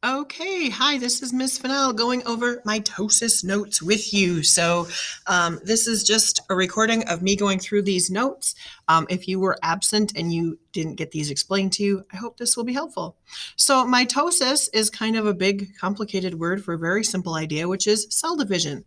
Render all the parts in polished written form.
Okay, hi, this is Miss Fennell going over mitosis notes with you. This is just a recording of me going through these notes. If you were absent and you didn't get these explained to you, I hope this will be helpful. So mitosis is kind of a big, complicated word for a very simple idea, which is cell division.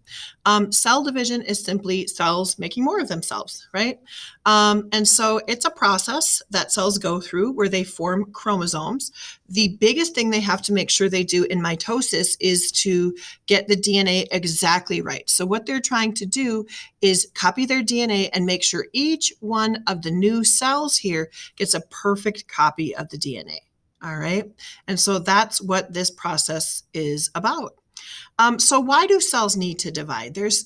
Cell division is simply cells making more of themselves, right? And so it's a process that cells go through where they form chromosomes. The biggest thing they have to make sure they do in mitosis is to get the DNA exactly right. So what they're trying to do is copy their DNA and make sure each one of the new cells here gets a perfect copy of the DNA. All right. And so that's what this process is about. So why do cells need to divide? There's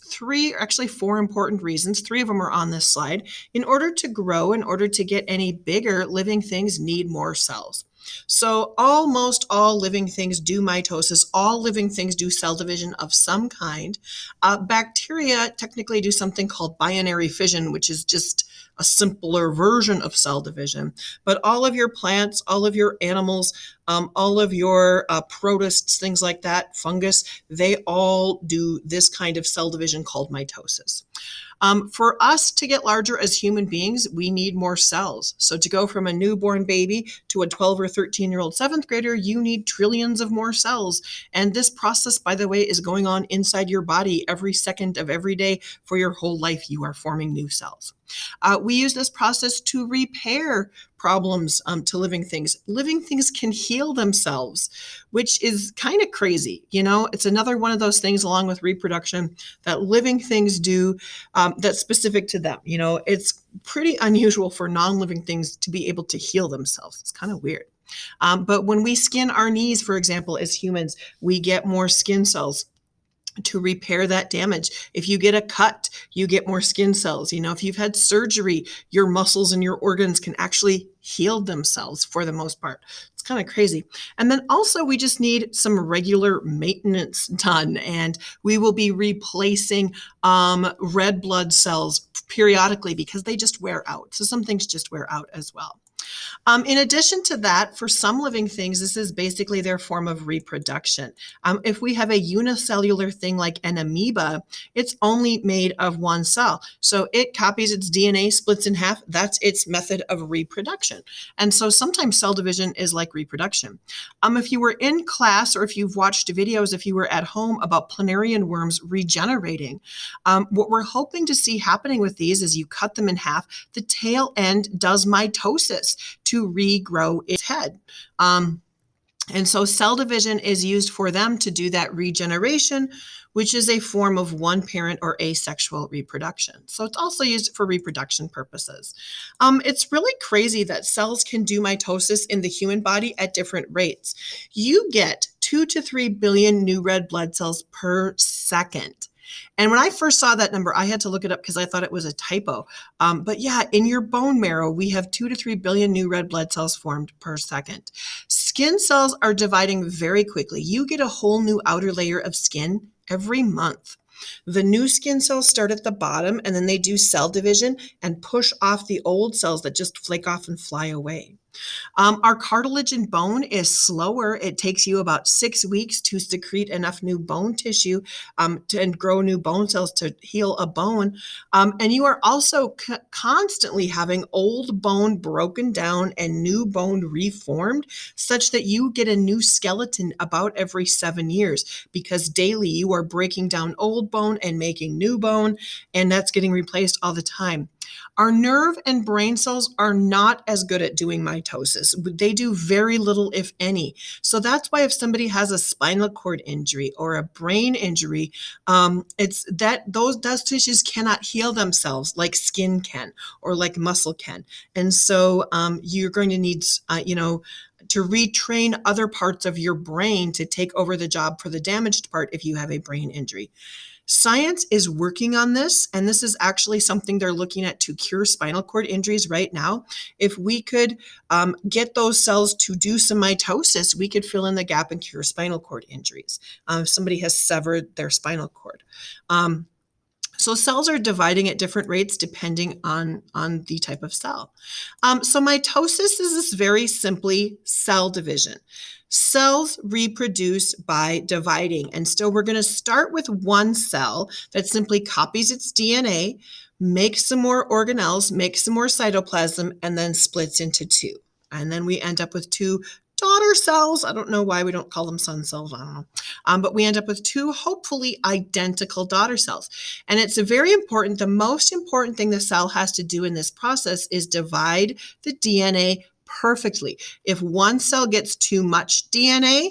actually four important reasons. Three of them are on this slide. In order to grow, in order to get any bigger, living things need more cells. So almost all living things do mitosis. All living things do cell division of some kind. Bacteria technically do something called binary fission, which is just a simpler version of cell division. But all of your plants, all of your animals, all of your protists, things like that, fungus, they all do this kind of cell division called mitosis. For us to get larger as human beings, we need more cells. So to go from a newborn baby to a 12 or 13-year-old seventh grader, you need trillions of more cells. And this process, by the way, is going on inside your body every second of every day for your whole life. You are forming new cells. We use this process to repair problems to living things. Living things can heal themselves, which is kind of crazy. You know, it's another one of those things along with reproduction that living things do that's specific to them. You know, it's pretty unusual for non-living things to be able to heal themselves. It's kind of weird. But when we skin our knees, for example, as humans, we get more skin cells to repair that damage. If you get a cut, you get more skin cells. You know, if you've had surgery, your muscles and your organs can actually heal themselves for the most part. It's kind of crazy. And then also we just need some regular maintenance done, and we will be replacing red blood cells periodically because they just wear out. So some things just wear out as well. In addition to that, for some living things, this is basically their form of reproduction. If we have a unicellular thing like an amoeba, it's only made of one cell. So it copies its DNA, splits in half. That's its method of reproduction. And so sometimes cell division is like reproduction. If you were in class or if you've watched videos, if you were at home about planarian worms regenerating, what we're hoping to see happening with these is you cut them in half, the tail end does mitosis to regrow its head. And so cell division is used for them to do that regeneration, which is a form of one parent or asexual reproduction. So it's also used for reproduction purposes. It's really crazy that cells can do mitosis in the human body at different rates. You get 2 to 3 billion new red blood cells per second. And when I first saw that number, I had to look it up because I thought it was a typo. But yeah, in your bone marrow, we have 2 to 3 billion new red blood cells formed per second. Skin cells are dividing very quickly. You get a whole new outer layer of skin every month. The new skin cells start at the bottom and then they do cell division and push off the old cells that just flake off and fly away. Our cartilage and bone is slower. It takes you about 6 weeks to secrete enough new bone tissue and grow new bone cells to heal a bone. And you are also constantly having old bone broken down and new bone reformed, such that you get a new skeleton about every 7 years, because daily you are breaking down old bone and making new bone, and that's getting replaced all the time. Our nerve and brain cells are not as good at doing mitosis. They do very little, if any. So that's why if somebody has a spinal cord injury or a brain injury, it's that those tissues cannot heal themselves like skin can or like muscle can. And so you're going to need, to retrain other parts of your brain to take over the job for the damaged part if you have a brain injury. Science is working on this, and this is actually something they're looking at to cure spinal cord injuries right now. If we could get those cells to do some mitosis, we could fill in the gap and cure spinal cord injuries if somebody has severed their spinal cord. So cells are dividing at different rates depending on the type of cell. So mitosis is this very simply cell division. Cells reproduce by dividing. And so we're going to start with one cell that simply copies its DNA, makes some more organelles, makes some more cytoplasm, and then splits into two. And then we end up with two daughter cells. I don't know why we don't call them son cells. I don't know. But we end up with two hopefully identical daughter cells. And it's a very important, the most important thing the cell has to do in this process is divide the DNA perfectly. If one cell gets too much DNA,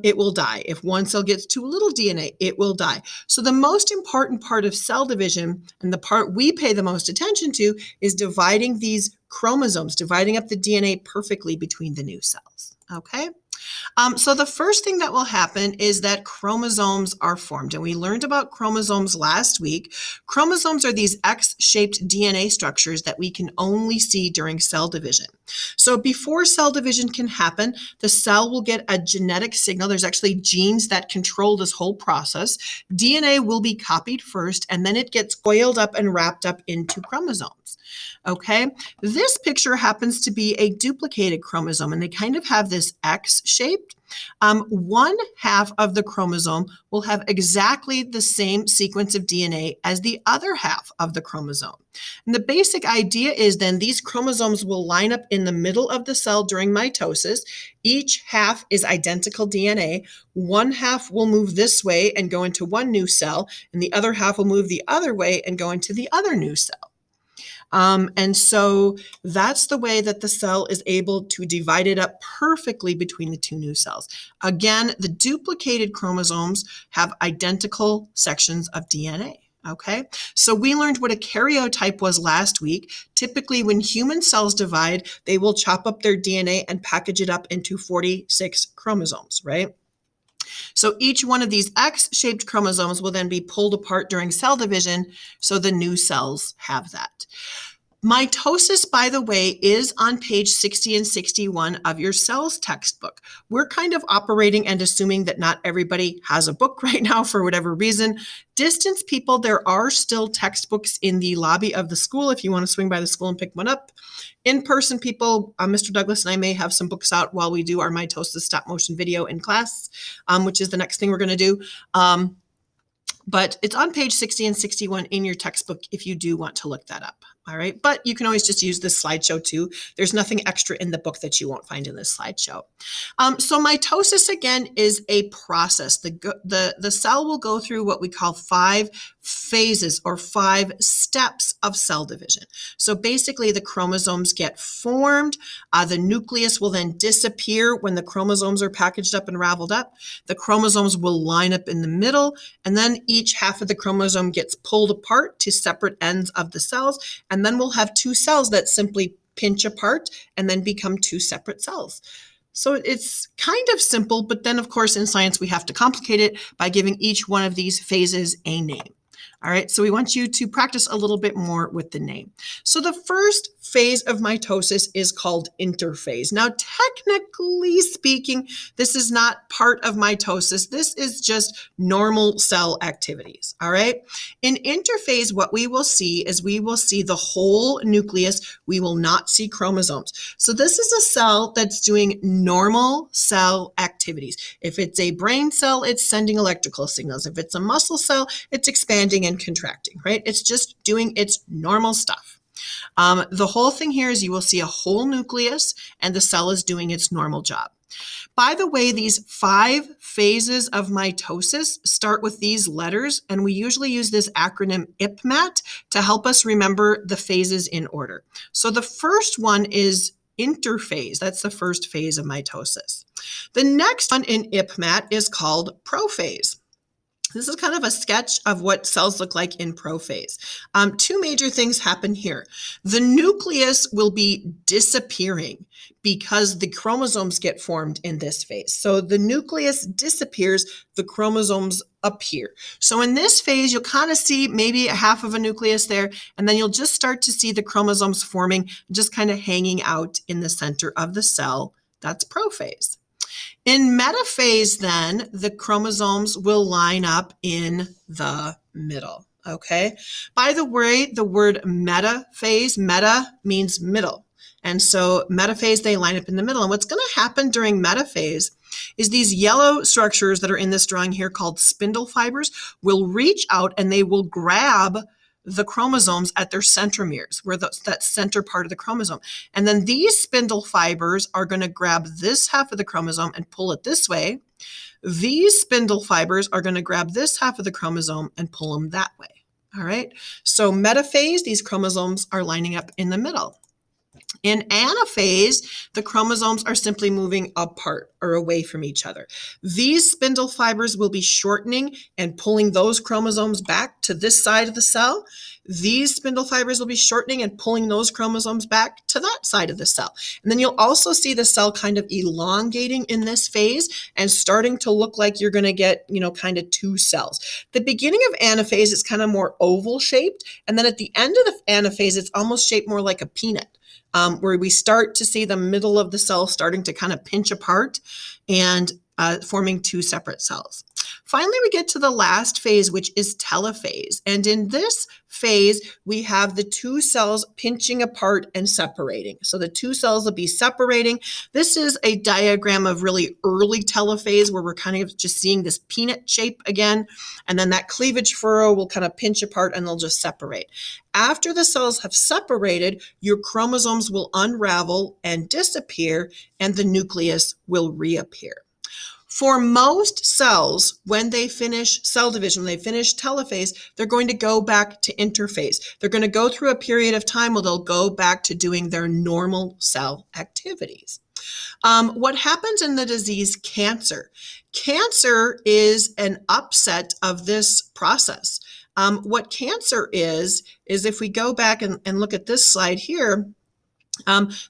it will die. If one cell gets too little DNA, it will die. So the most important part of cell division, and the part we pay the most attention to, is dividing these chromosomes, dividing up the DNA perfectly between the new cells. Okay? So the first thing that will happen is that chromosomes are formed. And we learned about chromosomes last week. Chromosomes are these X-shaped DNA structures that we can only see during cell division. So before cell division can happen, the cell will get a genetic signal. There's actually genes that control this whole process. DNA will be copied first, and then it gets coiled up and wrapped up into chromosomes. Okay, this picture happens to be a duplicated chromosome, and they kind of have this X shaped. One half of the chromosome will have exactly the same sequence of DNA as the other half of the chromosome. And the basic idea is then these chromosomes will line up in the middle of the cell during mitosis. Each half is identical DNA. One half will move this way and go into one new cell, and the other half will move the other way and go into the other new cell. And so that's the way that the cell is able to divide it up perfectly between the two new cells. Again, the duplicated chromosomes have identical sections of DNA. Okay, so we learned what a karyotype was last week. Typically, when human cells divide, they will chop up their DNA and package it up into 46 chromosomes, right? So each one of these X-shaped chromosomes will then be pulled apart during cell division, so the new cells have that. Mitosis, by the way, is on page 60 and 61 of your cells textbook. We're kind of operating and assuming that not everybody has a book right now for whatever reason. Distance people, there are still textbooks in the lobby of the school if you want to swing by the school and pick one up. In-person people, Mr. Douglas and I may have some books out while we do our mitosis stop motion video in class, which is the next thing we're going to do. But it's on page 60 and 61 in your textbook if you do want to look that up. All right, but you can always just use this slideshow too. There's nothing extra in the book that you won't find in this slideshow. So mitosis, again, is a process. The cell will go through what we call 5 phases or 5 steps of cell division. So basically the chromosomes get formed. The nucleus will then disappear when the chromosomes are packaged up and raveled up. The chromosomes will line up in the middle, and then each half of the chromosome gets pulled apart to separate ends of the cells. And then we'll have 2 cells that simply pinch apart and then become 2 separate cells. So it's kind of simple, but then of course in science we have to complicate it by giving each one of these phases a name. All right, so we want you to practice a little bit more with the name. So the first phase of mitosis is called interphase. Now, technically speaking, this is not part of mitosis. This is just normal cell activities, all right? In interphase, what we will see is we will see the whole nucleus. We will not see chromosomes. So this is a cell that's doing normal cell activities. If it's a brain cell, it's sending electrical signals. If it's a muscle cell, it's expanding and contracting, right? It's just doing its normal stuff. The whole thing here is you will see a whole nucleus and the cell is doing its normal job. By the way, these 5 phases of mitosis start with these letters, and we usually use this acronym IPMAT to help us remember the phases in order. So the first one is interphase. That's the first phase of mitosis. The next one in IPMAT is called prophase. This is kind of a sketch of what cells look like in prophase. 2 major things happen here. The nucleus will be disappearing because the chromosomes get formed in this phase. So the nucleus disappears, the chromosomes appear. So in this phase, you'll kind of see maybe half of a nucleus there, and then you'll just start to see the chromosomes forming, just kind of hanging out in the center of the cell. That's prophase. In metaphase, then, the chromosomes will line up in the middle. Okay. By the way, the word metaphase, meta means middle. And so metaphase, they line up in the middle. And what's going to happen during metaphase is these yellow structures that are in this drawing here called spindle fibers will reach out and they will grab the chromosomes at their centromeres, where that center part of the chromosome. And then these spindle fibers are going to grab this half of the chromosome and pull it this way. These spindle fibers are going to grab this half of the chromosome and pull them that way. All right. So metaphase, these chromosomes are lining up in the middle. In anaphase, the chromosomes are simply moving apart or away from each other. These spindle fibers will be shortening and pulling those chromosomes back to this side of the cell. These spindle fibers will be shortening and pulling those chromosomes back to that side of the cell. And then you'll also see the cell kind of elongating in this phase and starting to look like you're going to get, kind of two cells. The beginning of anaphase is kind of more oval shaped. And then at the end of the anaphase, it's almost shaped more like a peanut. Where we start to see the middle of the cell starting to kind of pinch apart and forming two separate cells. Finally, we get to the last phase, which is telophase. And in this phase, we have the two cells pinching apart and separating. So the two cells will be separating. This is a diagram of really early telophase where we're kind of just seeing this peanut shape again. And then that cleavage furrow will kind of pinch apart and they'll just separate. After the cells have separated, your chromosomes will unravel and disappear, and the nucleus will reappear. For most cells, when they finish cell division, when they finish telophase, they're going to go back to interphase. They're going to go through a period of time where they'll go back to doing their normal cell activities. What happens in the disease cancer? Cancer is an upset of this process. What cancer is if we go back and look at this slide here,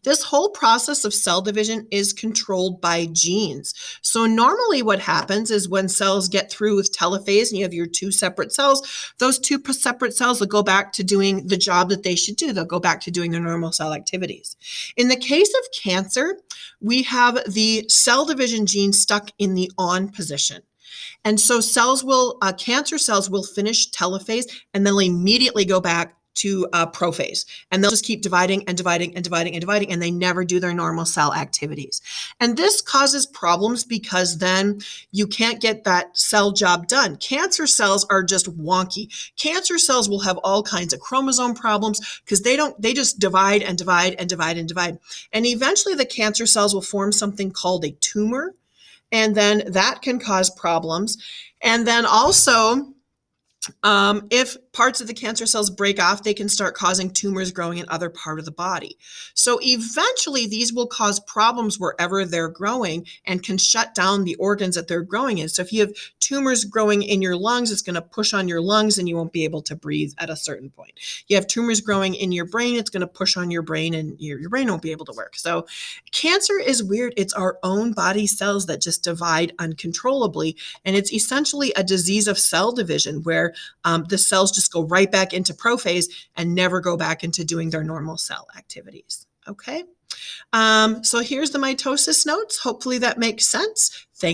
this whole process of cell division is controlled by genes. So normally what happens is when cells get through with telophase and you have your two separate cells, those two separate cells will go back to doing the job that they should do. They'll go back to doing their normal cell activities. In the case of cancer, we have the cell division gene stuck in the on position. And so cancer cells will finish telophase and they'll immediately go back to prophase. And they'll just keep dividing and dividing and dividing and dividing, and they never do their normal cell activities. And this causes problems because then you can't get that cell job done. Cancer cells are just wonky. Cancer cells will have all kinds of chromosome problems because they just divide and divide and divide and divide. And eventually the cancer cells will form something called a tumor. And then that can cause problems. And then also, if parts of the cancer cells break off, they can start causing tumors growing in other part of the body. So eventually these will cause problems wherever they're growing and can shut down the organs that they're growing in. So if you have tumors growing in your lungs, it's going to push on your lungs and you won't be able to breathe at a certain point. You have tumors growing in your brain, it's going to push on your brain and your brain won't be able to work. So cancer is weird. It's our own body cells that just divide uncontrollably. And it's essentially a disease of cell division where the cells just go right back into prophase and never go back into doing their normal cell activities. Okay. So here's the mitosis notes. Hopefully that makes sense. Thank